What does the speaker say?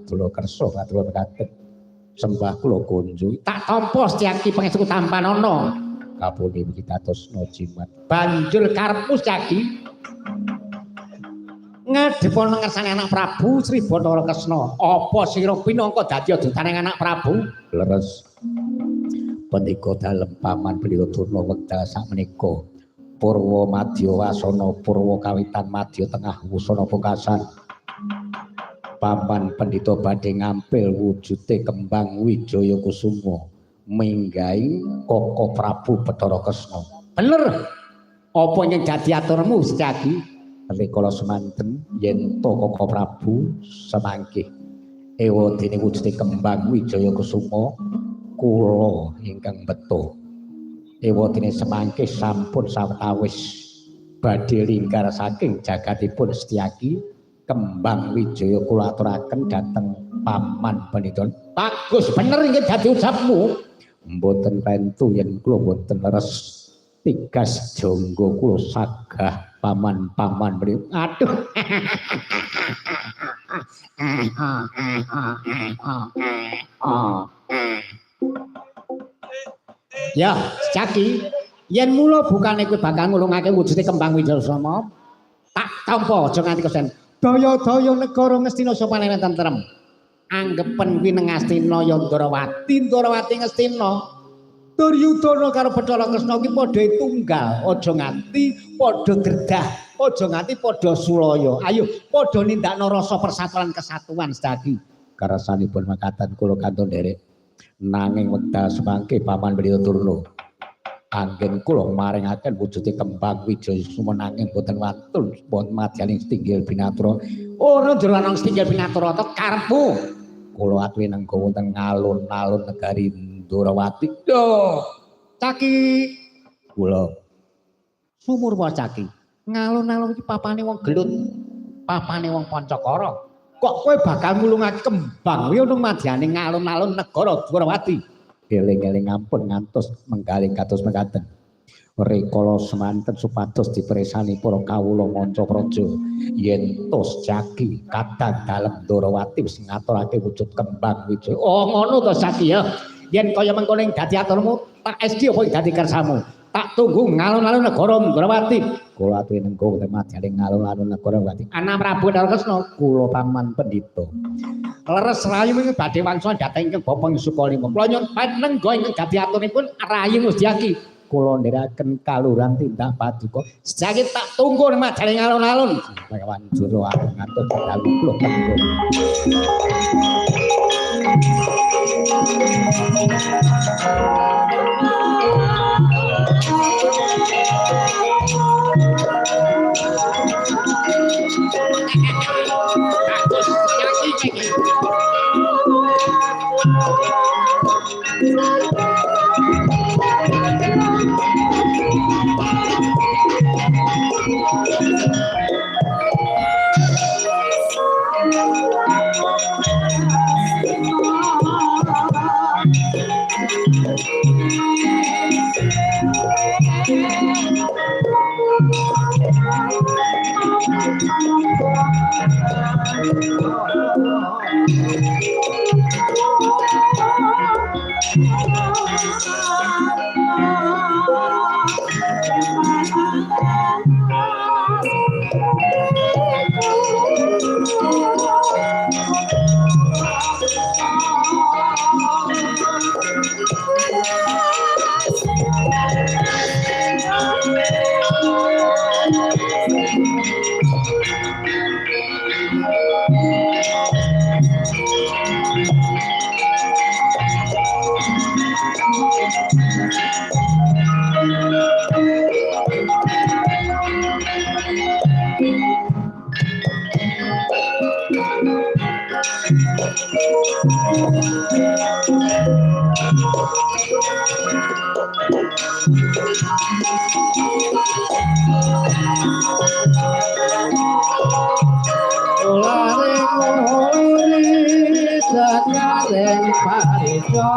Dula kersa matur mekaten. Sembah kula kunjung tak tampa Setyaki pangestu tampanana. Kapune kita tosno jimat. Banjur karepmu Setyaki ngadhepana ngersane anak Prabu Sri Bathara Kresna. Apa sira pinangka dadi adutaning anak Prabu? Leres. Pendika dalem paman Pendika Durna wekdal sakmenika. Purwa Madya Wasana, Purwa Kawitan Madya Tengah Wusana Pungkasan. Paman Pendhita badhe ngampil wujude kembang Wijaya Kusuma minggahi Koko Prabu Bathara Kresna. Bener. Apa ing dadi aturmu Setyaki? Rikala semanten yen to Koko Prabu semangke ewa dene wujude kembang Wijaya Kusuma kula ingkang beto. Ewa dene semangke sampun sawetawis badhe lingkar saking jagatipun Setyaki. Kembang Wijaya kula aturaken dhateng paman Pendhita. Bagus bener iki dadi ucapmu. Mboten pentu yen kula mboten leres tigas jangga kula sagah paman-paman mriki. Aduh. Ya, Setyaki, yen mula bukane kowe bakal ngulungake wujude kembang Wijaya Kusuma, tak tampa aja nganti kesen. Daya-daya negara Ngastina sopane tentrem. Anggepen kuwi nang Ngastina ya Ndrawati, Ndrawati Ngastina. Duryudana karo Bathara Kresna kuwi padha tunggal, aja nganti padha gredah, aja nganti padha sulaya. Ayo padha nindakno rasa persatuan kesatuan Setyaki. Karasanipun makaten kula kantun nderek. Nanging wekdal semangke paman Pendhita Durna anggen kula maringaken wujude kembang Wijaya Kusuma nanging boten wantun wonten madyaning Stinggil Binatura. Ora jero nang Stinggil Binatura to karepmu. Kula atuhe nenggo wonten ngalun-alun negari Ndrawati. Yo, Caki. Kula sumur wae Caki. Ngalun-alun iki papane wong gelut, papane wong Pancakara. Kok kowe bakal ngulungake kembang kuwi nang madyaning ngalun-alun negara Ndrawati? Eling-eling ampun ngantos menggaling kados mekaten. Rikala semanten supados diperesani para kawula manca praja yen tos Setyaki kadang dalem Ndrawati wis ngaturake wujud kembang Wijaya. Oh ngono to Setyaki ya. Yen kaya mengkono ing dadi aturmu tak esthi apa dadi kersamu. Tak tunggu ngalun-alun negara Ndrawati. Kula atuhe nenggo wonten madyaning ngalun-alun negara Ndrawati. Anak Prabu Bathara Kresna kula paman Pendhita. Leres rayu ing badhe wangsul dhateng ingkang Bapa Sukalima. Kula nyuwun panengga ingkang dadi aturipun rayu Setyaki. Kula ndherekaken kaluhuran tindak paduka. Setyaki tak tunggu ing madyaning alun-alun. Kawan jero aku ngatur dalu kula tenggo. Bagus Setyaki iki. Olare ngori sakaren parisa